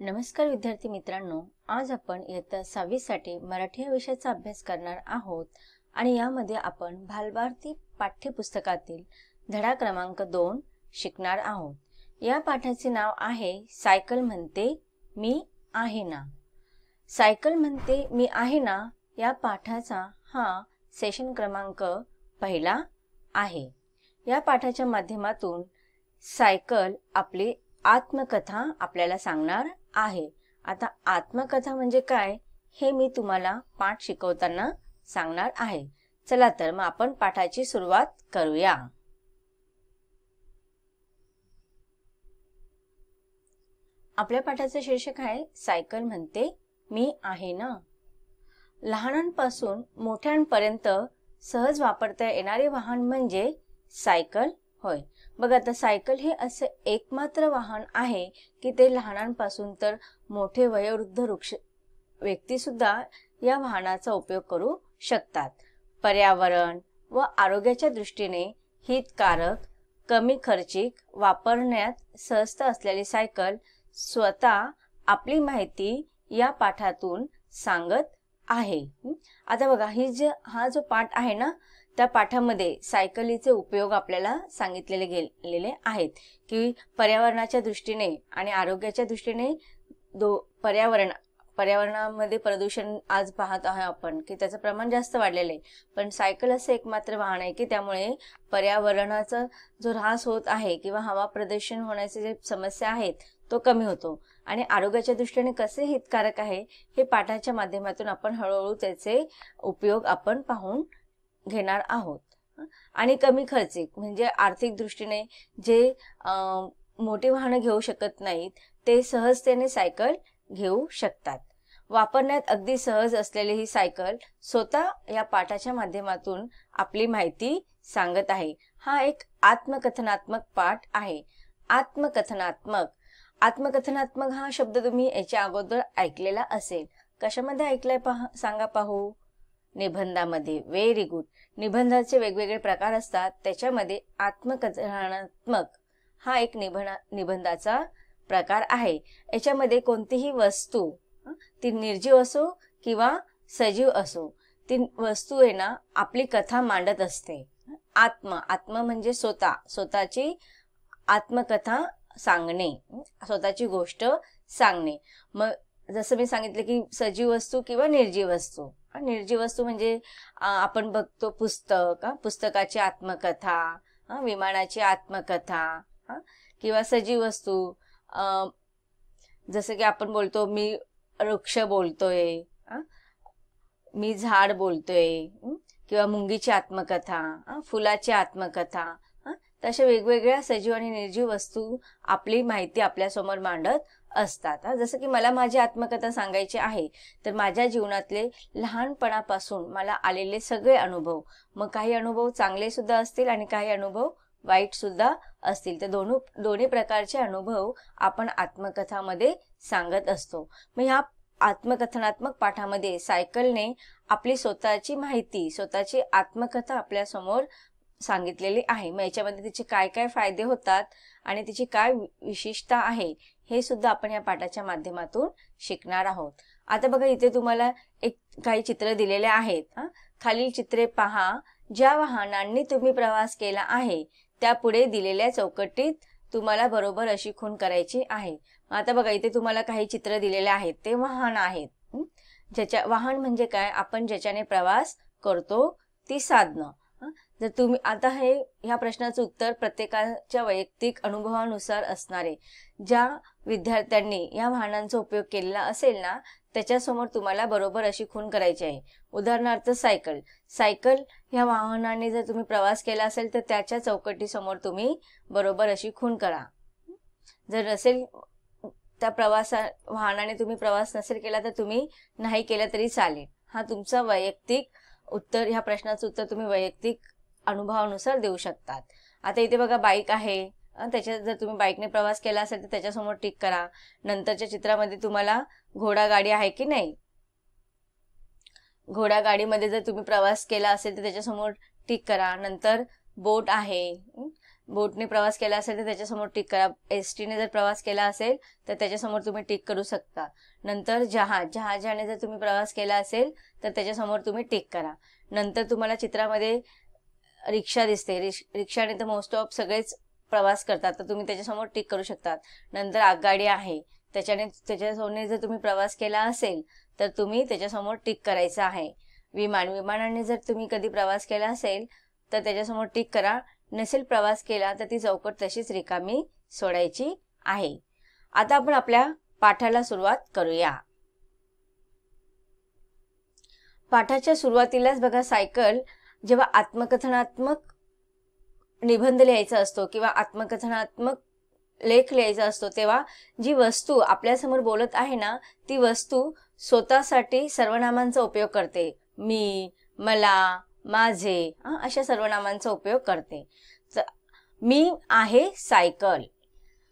नमस्कार विद्यार्थी मित्रांनो, आज आपण इयत्ता 6वी साठी मराठी या विषयाचा अभ्यास करणार आहोत आणि यामध्ये आपण बालभारती पाठ्यपुस्तकातील धडा क्रमांक 2 शिकणार आहोत। या पाठाचे नाव आहे सायकल म्हणते मी आहे ना। सायकल म्हणते मी आहे ना या पाठाचा हा सेशन क्रमांक पहिला आहे। या पाठाच्या माध्यमातून सायकल आपली आत्मकथा आपल्याला सांगणार आहे। आता आत्मकथा म्हणजे काय हे मी तुम्हाला पाठ शिकवताना सांगणार आहे। चला तर मग आपण पाठाची सुरुवात करूया। आपल्या पाठाचे शीर्षक आहे सायकल म्हणते मी आहे ना। लहानांपासून मोठ्यांपर्यंत सहज वापरता येणारे वाहन म्हणजे सायकल होय। बघा आता सायकल हे असे एकमात्र वाहन आहे की ते लहानांपासून तर मोठे वयोवृद्ध व्यक्ती सुद्धा या वाहनाचा उपयोग करू शकतात। पर्यावरण व आरोग्याच्या दृष्टीने हितकारक, कमी खर्चिक, वापरण्यात सहजता असलेली सायकल स्वतः आपली माहिती या पाठातून सांगत आहे। आता बघा हा जो पाठ आहे ना, त्या पाठामध्ये सायकलीचे उपयोग आपल्याला सांगितलेले गेलेले आहेत की पर्यावरणाच्या दृष्टीने आणि आरोग्याच्या दृष्टीने पर्यावरणामध्ये प्रदूषण आज पाहत आहे आपण की त्याचं प्रमाण जास्त वाढलेले आहे, पण सायकल असं एकमात्र वाहन आहे की त्यामुळे पर्यावरणाचा जो ऱ्हास होत आहे किंवा हवा प्रदूषण होण्याचे जे समस्या आहेत तो कमी होतो आणि आरोग्याच्या दृष्टीने कसे हितकारक आहे हे पाठाच्या माध्यमातून आपण हळूहळू त्याचे उपयोग आपण पाहून घेणार आहोत। आणि कमी खर्चिक म्हणजे आर्थिक दृष्टीने जे मोठी वाहनं घेऊ शकत नाहीत ते सहजतेने सायकल घेऊ शकतात। वापरण्यात अगदी सहज असलेली ही सायकल स्वतः या पाठाच्या माध्यमातून आपली माहिती सांगत आहे। हा एक आत्मकथनात्मक पाठ आहे। आत्मकथनात्मक हा शब्द तुम्ही याच्या अगोदर ऐकलेला असेल। कशामध्ये ऐकलाय सांगा पाहू? निबंधामध्ये। Very good. निबंधाचे वेगवेगळे प्रकार असतात, त्याच्यामध्ये आत्मकथनात्मक हा एक निबंधाचा प्रकार आहे। याच्यामध्ये कोणतीही वस्तू ती निर्जीव असो किंवा सजीव असो, ती वस्तू आहे ना आपली कथा मांडत असते। आत्म म्हणजे स्वतःची आत्मकथा सांगणे, स्वतःची गोष्ट सांगणे। मग जसं मी सांगितलं की सजीव वस्तू किंवा निर्जीव वस्तू। निर्जीव वस्तू म्हणजे आपण बघतो पुस्तकाची आत्मकथा, विमानाची आत्मकथा, किंवा सजीव वस्तू जसं की आपण बोलतो मी वृक्ष बोलतोय, मी झाड बोलतोय, किंवा मुंगीची आत्मकथा, फुलाची आत्मकथा। तशा वेगवेगळ्या सजीव आणि निर्जीव वस्तू आपली माहिती आपल्या समोर मांडत असतात। जसं की मला माझी आत्मकथा सांगायची आहे तर माझ्या जीवनातले लहानपणापासून मला आलेले सगळे अनुभव, मग काही अनुभव चांगले सुद्धा असतील आणि काही अनुभव वाईट सुद्धा असतील, तर दोन्ही प्रकारचे अनुभव आपण आत्मकथामध्ये सांगत असतो। मग ह्या आत्मकथनात्मक पाठामध्ये सायकलने आपली स्वतःची माहिती, स्वतःची आत्मकथा आपल्या समोर सांगितलेली आहे। मग याच्यामध्ये तिचे काय काय फायदे होतात आणि तिची काय विशेषता आहे हे सुद्धा आपण या पाठाच्या माध्यमातून शिकणार आहोत। आता बघा इथे तुम्हाला काही चित्र दिलेले आहेत। खालील चित्रे पहा। ज्या वाहनांनी तुम्ही प्रवास केला आहे त्या पुढे दिलेल्या चौकटीत तुम्हाला बरोबर अशी खूण करायची आहे। आता बघा इथे तुम्हाला काही चित्र दिलेले आहेत, ते वाहन आहेत। वाहन म्हणजे काय? आपण ज्याच्याने प्रवास करतो ती साधनं। जर तुम्ही आता ह्या प्रश्नाचं उत्तर प्रत्येकाच्या वैयक्तिक अनुभवानुसार असणारे, ज्या विद्यार्थ्यांनी या वाहनांचा उपयोग केलेला असेल ना त्याच्यासमोर तुम्हाला बरोबर अशी खूण करायची आहे। उदाहरणार्थ सायकल ह्या वाहनाने जर तुम्ही प्रवास केला असेल तर त्याच्या चौकटी समोर तुम्ही बरोबर अशी खूण करा। जर नसेल त्या वाहनाने तुम्ही प्रवास नसेल केला तर तुम्ही नाही केला तरी चालेल। हा तुमचा वैयक्तिक उत्तर, ह्या प्रश्नाचं उत्तर तुम्ही वैयक्तिक अनुभवानुसार देऊ शकतात। आता इथे बघा बाईक आहे, त्याच्यात जर तुम्ही बाईकने प्रवास केला असेल तर त्याच्यासमोर टिक करा। नंतरच्या चित्रामध्ये तुम्हाला घोडागाडी आहे की नाही, घोडागाडीमध्ये जर तुम्ही प्रवास केला असेल तर त्याच्यासमोर टिक करा। नंतर बोट आहे, बोटने प्रवास केला असेल तर त्याच्यासमोर टिक करा. एसटीने जर प्रवास केला असेल तर त्याच्यासमोर तुम्ही टिक करू शकता. नंतर जहाजाने जर तुम्ही प्रवास केला असेल तर त्याच्यासमोर तुम्ही टिक करा. नंतर तुम्हाला चित्रामध्ये रिक्षा दिसते. रिक्षाने तर मोस्ट ऑफ सगळेच प्रवास करतात, तर तुम्ही त्याच्यासमोर टिक करू शकतात. नंतर आगगाडी आहे, त्याच्यासमोर जर तुम्ही प्रवास केला असेल तर तुम्ही त्याच्यासमोर टिक करायचं आहे. विमानाने जर तुम्ही कधी प्रवास केला असेल तर त्याच्यासमोर टिक करा. नसेल प्रवास केला तर ती चौकट तशीच रिकामी सोडायची आहे. आता आपण आपल्या पाठाला सुरुवात करूया. पाठाच्या सुरुवातीलाच बघा, सायकल जेव्हा आत्मकथनात्मक निबंध लिहायचा असतो किंवा आत्मकथनात्मक लेख लिहायचा असतो तेव्हा जी वस्तू आपल्यासमोर बोलत आहे ना, ती वस्तू स्वतःसाठी सर्वनामांचा उपयोग करते. मी, मला, माझे अशा सर्वनामांचा उपयोग करते. मी आहे सायकल.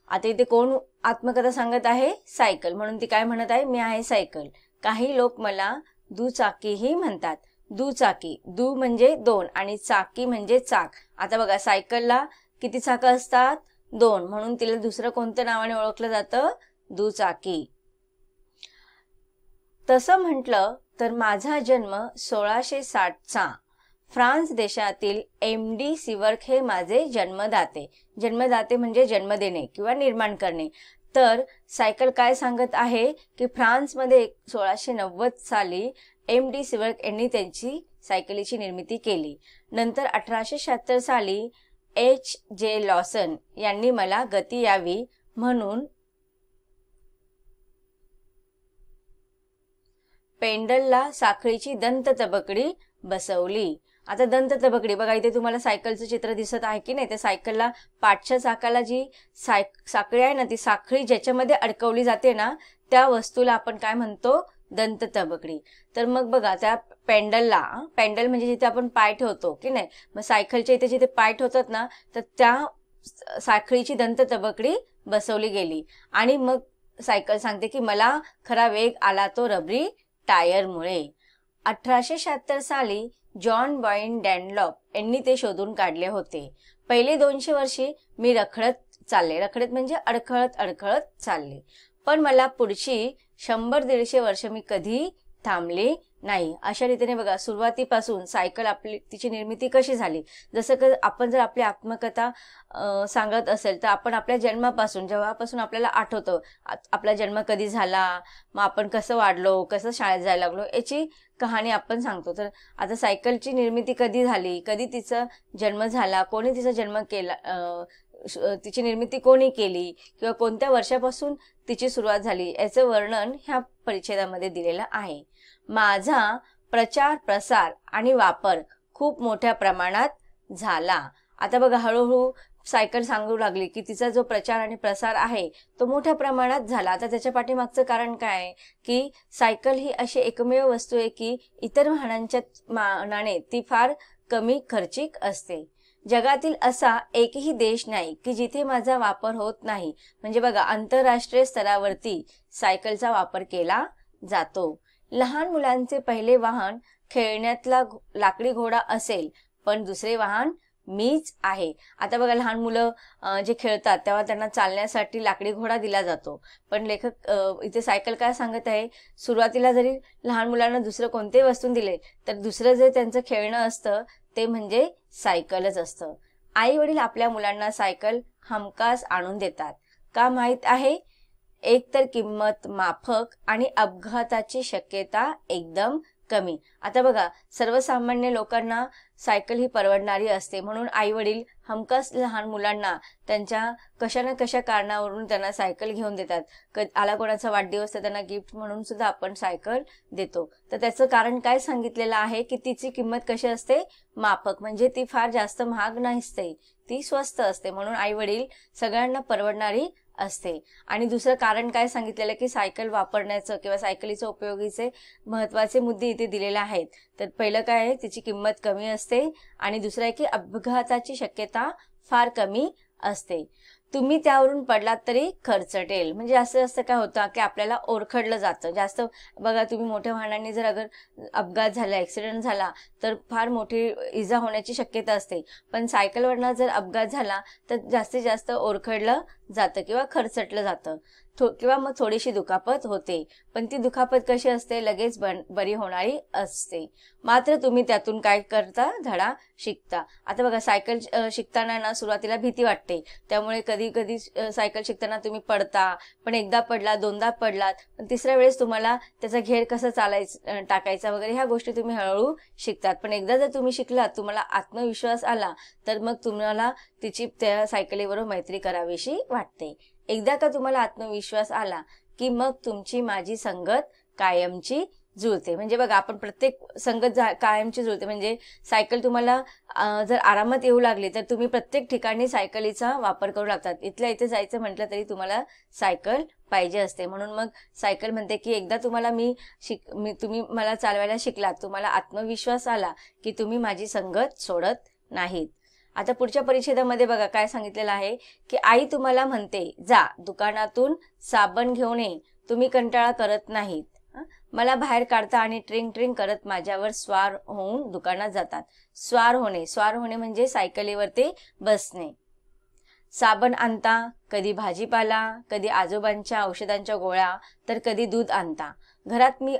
आता इथे कोण आत्मकथा सांगत आहे? सायकल. म्हणून ती काय म्हणत आहे? मी आहे सायकल. काही लोक मला दुचाकीही म्हणतात. दुचाकी, दु म्हणजे दोन आणि चाकी म्हणजे चाक. आता बघा, सायकलला किती चाकं असतात? दोन. म्हणून तिला दुसरं कोणत्या नावाने ओळखलं जातं? दुचाकी. तसं म्हटलं तर माझा जन्म 1660चा. फ्रान्स देशातील एम.डी. सिवर्क हे माझे जन्मदाते. जन्मदाते म्हणजे जन्म देणे किंवा निर्माण करणे. तर सायकल काय सांगत आहे की फ्रान्समध्ये 1690 साली एम.डी. सिवर्क यांनी त्यांची सायकलीची निर्मिती केली. नंतर 1876 साली H.J. लॉसन यांनी मला गती यावी म्हणून पेंडलला साखळीची दंत तबकडी बसवली. आता दंत तबकडी बघा, इथे तुम्हाला सायकलचं चित्र दिसत आहे की नाही? त्या सायकलला पाठच्या चाकाला जी साखळी आहे ना, ती साखळी ज्याच्यामध्ये अडकवली जाते ना, त्या वस्तूला आपण काय म्हणतो? दंत तबकडी. तर मग बघा, त्या पेंडलला, पेंडल म्हणजे जिथे आपण पाय ठेवतो की नाही, मग सायकलच्या इथे जिथे पाय ठेवतात ना, तर त्या साखळीची दंत तबकडी बसवली गेली. आणि मग सायकल सांगते की मला खरा वेग आला तो रबरी टायरमुळे. 1876 साली जॉन बॉइन डॅनलॉप यांनी ते शोधून काढले होते. पहिले 200 वर्षे मी रखडत चालले. रखडत म्हणजे अडखळत चालले. पण मला पुढची 100-150 वर्ष मी कधी थांबले नाही. अशा रीतीने बघा, सुरुवातीपासून सायकल तिची निर्मिती कशी झाली. जसं की आपण जर आपली आत्मकथा सांगत असेल तर आपण आपल्या जन्मापासून, जेव्हापासून आपल्याला आठवतं आपला जन्म कधी झाला, मग आपण कसं वाढलो, कसं शाळेत जायला लागलो, याची कहाणी आपण सांगतो. तर आता सायकलची निर्मिती कधी झाली, कधी तिचा जन्म झाला, कोणी तिचा जन्म केला, तिची निर्मिती कोणी केली किंवा कोणत्या वर्षापासून तिची सुरुवात झाली, याचं वर्णन ह्या परिच्छेदामध्ये दिलेलं आहे. माझा प्रचार, प्रसार आणि वापर खूप मोठ्या प्रमाणात झाला. आता बघा, हळूहळू सायकल सांगू लागली की तिचा जो प्रचार आणि प्रसार आहे तो मोठ्या प्रमाणात झाला. आता त्याच्या पाठीमागचं कारण काय आहे की सायकल ही अशी एकमेव वस्तू आहे की इतर वाहनांच्या मानाने ती फार कमी खर्चिक असते. जगातील असा एकही देश नाही की जिथे माझा वापर होत नाही. म्हणजे बघा, आंतरराष्ट्रीय स्तरावरती सायकलचा वापर केला जातो. लहान मुलांचे पहिले वाहन खेळण्यातला लाकडी घोडा असेल, पण दुसरे वाहन मीच आहे. आता बघा, लहान मुलं जे खेळतात तेव्हा त्यांना चालण्यासाठी लाकडी घोडा दिला जातो. पण लेखक इथे सायकल काय सांगत आहे, सुरुवातीला जरी लहान मुलांना दुसरं कोणतेही वस्तू दिले तर दुसरं जे त्यांचं खेळणं असतं ते म्हणजे सायकलच असतं. आई वडील आपल्या मुलांना सायकल हमखास आणून देतात. का माहित आहे? एक तर किंमत माफक आणि अपघाताची शक्यता एकदम कमी. आता बघा, सर्वसामान्य लोकांना सायकल ही परवडणारी असते, म्हणून आई वडील हमखास लहान मुलांना त्यांच्या कशा ना कशा कारणावरून त्यांना सायकल घेऊन देतात. आला कोणाचा वाढदिवस तर त्यांना गिफ्ट म्हणून सुद्धा आपण सायकल देतो. तर त्याचं कारण काय सांगितलेलं आहे की तिची किंमत कशी असते? माफक, म्हणजे ती फार जास्त महाग नसते, ती स्वस्त असते, म्हणून आई वडील सगळ्यांना परवडणारी असते. आणि दुसरं कारण काय सांगितलेलं की सायकल वापरण्याचं किंवा सायकलीचं उपयोगीचे महत्वाचे मुद्दे इथे दिलेले आहेत. तर पहिलं काय आहे, तिची किंमत कमी असते आणि दुसरं आहे की अपघाताची शक्यता फार कमी असते. तुम्ही त्यावरून पडलात तरी खरचटेल. म्हणजे असं काय होतं की आपल्याला ओरखडलं जातं जास्त. बघा, तुम्ही मोठ्या वाहनांनी जर अगर अपघात झाला, ॲक्सिडेंट झाला तर फार मोठी इजा होण्याची शक्यता असते. पण सायकलवरनं जर अपघात झाला तर जास्तीत जास्त ओरखडलं जातं किंवा खरचटलं जातं किंवा मग थोडीशी दुखापत होते. पण ती दुखापत कशी असते, लगेच बरी होणारी असते. मात्र तुम्ही त्यातून काय करता, धडा शिकता. आता बघा, सायकल शिकताना ना सुरुवातीला भीती वाटते. त्यामुळे कधी कधी सायकल शिकताना तुम्ही पडता. पण एकदा पडलात, दोनदा पडलात, पण तिसऱ्या वेळेस तुम्हाला त्याचा घेर कसं टाकायचा वगैरे ह्या गोष्टी तुम्ही हळूहळू शिकतात. पण एकदा जर तुम्ही शिकलात, तुम्हाला आत्मविश्वास आला, तर मग तुम्हाला त्या सायकलीबरोबर मैत्री करावीशी वाटते. एकदा का तुम्हाला आत्मविश्वास आला की मग तुमची माझी संगत कायमची जुळते. म्हणजे बघा, आपण प्रत्येक संगत कायमची जुळते. म्हणजे सायकल तुम्हाला जर आरामात येऊ लागली तर तुम्ही प्रत्येक ठिकाणी सायकलीचा वापर करू लागतात. इथल्या इथे जायचं म्हटलं तरी तुम्हाला सायकल पाहिजे असते. म्हणून मग सायकल म्हणते की एकदा तुम्हाला तुम्ही मला चालवायला शिकलात, तुम्हाला आत्मविश्वास आला की तुम्ही माझी संगत सोडत नाहीत. आता पुढच्या परिच्छेदामध्ये बघा काय सांगितलेलं आहे की आई तुम्हाला म्हणते, जा दुकानातून साबण घेऊन ये. तुम्ही कंटाळा करत नाहीत. मला बाहेर काढता आणि ट्रिंग ट्रिंग करत माझ्यावर स्वार होऊन दुकानात जातात. स्वार होणे म्हणजे सायकलीवरती बसणे. साबण आणता, कधी भाजीपाला, कधी आजोबांच्या औषधांच्या गोळ्या, तर कधी दूध आणता. घरात मी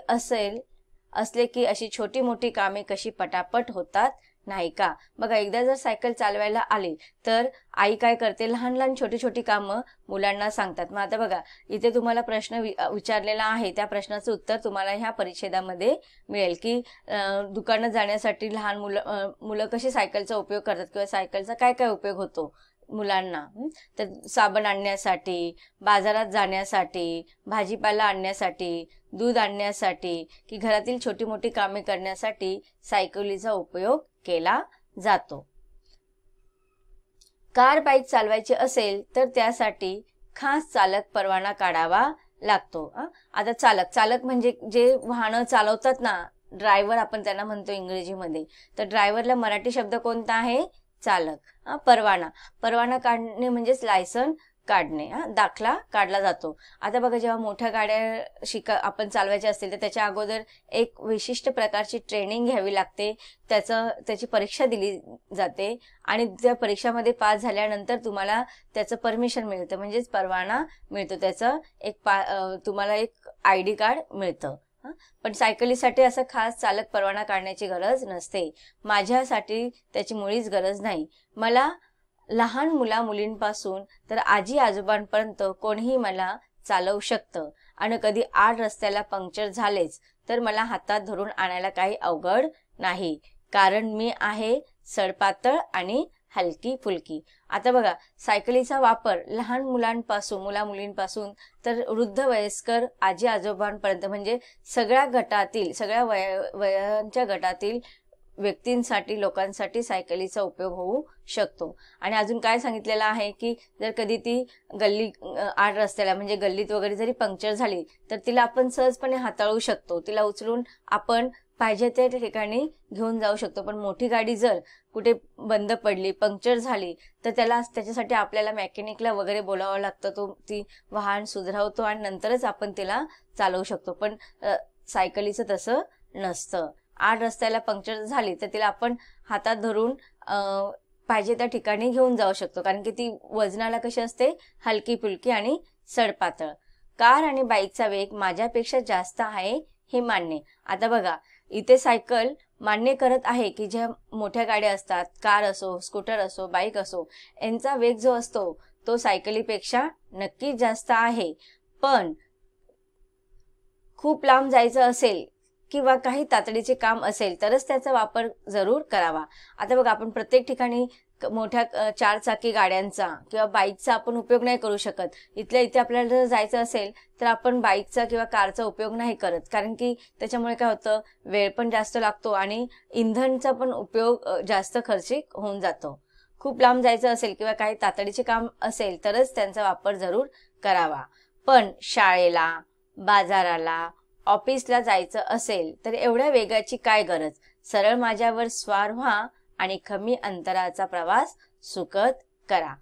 असले की अशी छोटी मोठी कामे कशी पटापट होतात नाही का. बघा, एकदा जर सायकल चालवायला आली तर आई काय करते, लहान लहान छोटी छोटी कामं मुलांना सांगतात. मग आता बघा, इथे तुम्हाला प्रश्न विचारलेला आहे, त्या प्रश्नाचं उत्तर तुम्हाला ह्या परिच्छेदामध्ये मिळेल की दुकानात जाण्यासाठी लहान मुलं कशी सायकलचा उपयोग करतात किंवा सायकलचा काय काय उपयोग होतो मुलांना. तर साबण आणण्यासाठी, बाजारात जाण्यासाठी, भाजीपाला आणण्यासाठी, दूध आणण्यासाठी की घरातील छोटी मोठी कामे करण्यासाठी सायकलीचा उपयोग केला जातो. कार बाईक चालवायची असेल तर त्यासाठी खास चालक परवाना काढावा लागतो. आता चालक म्हणजे जे वाहनं चालवतात ना, ड्रायव्हर आपण त्यांना म्हणतो इंग्रजीमध्ये. तर ड्रायव्हरला मराठी शब्द कोणता आहे, चालक. परवाना काढणे म्हणजेच लायसन काढणे, दाखला काढला जातो. आता बघा, जेव्हा मोठ्या गाड्या आपण चालवायच्या असतील तर त्याच्या अगोदर एक विशिष्ट प्रकारची ट्रेनिंग घ्यावी लागते. त्याची परीक्षा दिली जाते आणि त्या परीक्षामध्ये पास झाल्यानंतर तुम्हाला त्याचं परमिशन मिळतं, म्हणजेच परवाना मिळतो. त्याचं तुम्हाला एक ID कार्ड मिळतं. पण सायकलीसाठी असं खास चालक परवाना काढण्याची गरज नसते. माझ्यासाठी त्याची मुळीच गरज नाही. मला लहान मुलींपासून तर आजी आजोबांपर्यंत कोणीही मला चालवू शकतं. आणि कधी आड रस्त्याला पंक्चर झालेच तर मला हातात धरून आणायला काही अवघड नाही, कारण मी आहे सडपातळ आणि हलकी फुलकी. आता बघा, सायकलीचा वापर लहान मुलांपासून तर वृद्ध वयस्कर आजी आजोबांपर्यंत म्हणजे सगळ्या वयांच्या गटातील व्यक्तींसाठी, लोकांसाठी सायकलीचा उपयोग होऊ शकतो. आणि अजून काय सांगितलेलं आहे की जर कधी ती आड रस्त्याला म्हणजे गल्लीत वगैरे जरी पंक्चर झाली तर तिला आपण सहजपणे हाताळू शकतो. तिला उचलून आपण पाहिजे त्या ठिकाणी घेऊन जाऊ शकतो. पण मोठी गाडी जर कुठे बंद पडली, पंक्चर झाली तर त्याच्यासाठी आपल्याला मेकॅनिकला वगैरे बोलावं लागतं. तो ती वाहन सुधारवतो आणि नंतरच आपण तिला चालवू शकतो. पण सायकलीचं तसं नसतं. आड रस्त्याला पंक्चर झाली तर तिला आपण हातात धरून पाहिजे त्या ठिकाणी घेऊन जाऊ शकतो, कारण की ती वजनाला कशी असते, हलकी फुलकी आणि सडपातळ. कार आणि बाईकचा वेग माझ्यापेक्षा जास्त आहे हे मान्य. आता बघा, इथे सायकल मान्य करत आहे की ज्या मोठ्या गाड्या असतात, कार असो, स्कूटर असो, बाईक असो, यांचा वेग जो असतो तो सायकलीपेक्षा नक्कीच जास्त आहे. पण खूप लांब जायचं असेल किंवा काही तातडीचे काम असेल तरच त्याचा वापर जरूर करावा. आता बघा, आपण प्रत्येक ठिकाणी मोठ्या 4 चाकी गाड्यांचा किंवा बाईकचा आपण उपयोग नाही करू शकत. इथल्या इथे आपल्याला जर जायचं असेल तर आपण बाईकचा किंवा कारचा उपयोग नाही करत, कारण की त्याच्यामुळे काय होतं, वेळ पण जास्त लागतो आणि इंधनचा पण उपयोग जास्त खर्चिक होऊन जातो. खूप लांब जायचं असेल किंवा काही तातडीचे काम असेल तरच त्यांचा वापर जरूर करावा. पण शाळेला, बाजाराला, ऑफिसला जायचं असेल तर एवढ्या वेगाची काय गरज. सरळ माझ्यावर स्वार व्हा आणि कमी अंतराचा प्रवास सुखद करा.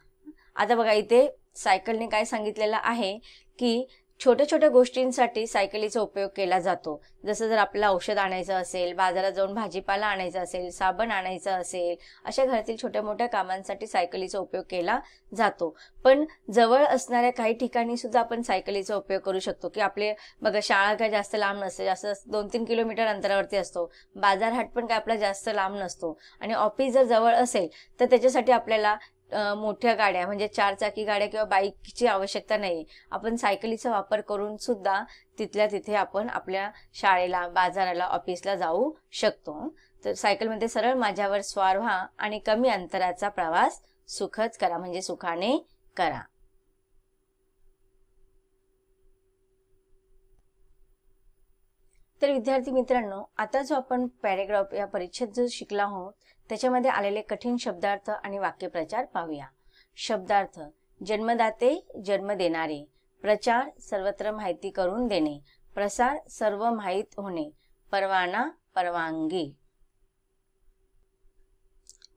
आता बघा इथे सायकलने काय सांगितलेलं आहे की छोट्या छोट्या गोष्टींसाठी सायकलीचा उपयोग केला जातो. जसं जर आपल्याला औषध आणायचं असेल, बाजारात जाऊन भाजीपाला आणायचा असेल, साबण आणायचं असेल, अशा घरातील छोट्या मोठ्या कामांसाठी सायकलीचा उपयोग केला जातो. पण जवळ असणाऱ्या काही ठिकाणी सुद्धा आपण सायकलीचा उपयोग करू शकतो. की आपले बघा शाळा काय जास्त लांब नसते, जास्त 2-3 किलोमीटर अंतरावरती असतो. बाजारहाट पण काय आपला जास्त लांब नसतो. आणि ऑफिस जर जवळ असेल तर त्याच्यासाठी आपल्याला मोठ्या गाड्या म्हणजे 4 चाकी गाड्या किंवा बाईकची आवश्यकता नाही. आपण सायकलीचा वापर करून सुद्धा तिथल्या तिथे आपण आपल्या शाळेला, बाजाराला, ऑफिसला जाऊ शकतो. तर सायकलमध्ये सरळ माझ्यावर स्वार व्हा आणि कमी अंतराचा प्रवास सुखद करा म्हणजे सुखाने करा. तर विद्यार्थी मित्रांनो, आता जो आपण पॅरेग्राफ या परिच्छेद जो शिकला आहोत त्याच्यामध्ये आलेले कठीण शब्दार्थ आणि वाक्यप्रचार पाहूया. शब्दार्थ: जन्मदाते, जन्म देणारे. प्रचार: सर्वत्र माहिती करून देणे. प्रसार: सर्व माहित होणे. परवाना: परवानगी.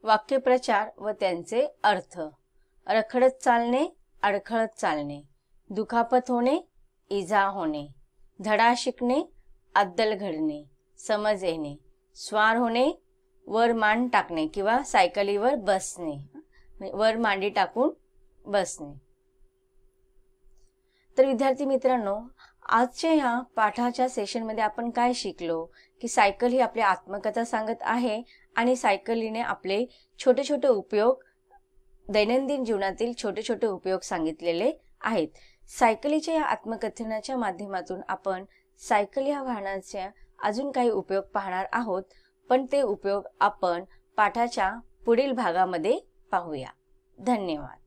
वाक्यप्रचार व त्यांचे अर्थ: रखडत चालणे, अडखळत चालणे. दुखापत होणे, इजा होणे. धडा शिकणे, अद्दल घडणे. समज येणे. स्वार होणे, वर मान टाकणे किंवा सायकलीवर बसणे, वर मांडी टाकून बसणे. तर विद्यार्थी मित्रांनो, आजच्या ह्या पाठाच्या सेशनमध्ये आपण काय शिकलो की सायकल ही आपली आत्मकथा सांगत आहे आणि सायकलीने आपले छोटे छोटे उपयोग, दैनंदिन जीवनातील छोटे छोटे उपयोग सांगितलेले आहेत. सायकलीच्या या आत्मकथनाच्या माध्यमातून आपण सायकल या वाहनाचे अजून काही उपयोग पाहणार आहोत. पण ते उपयोग आपण पाठाच्या पुढील भागामध्ये पाहूया. धन्यवाद.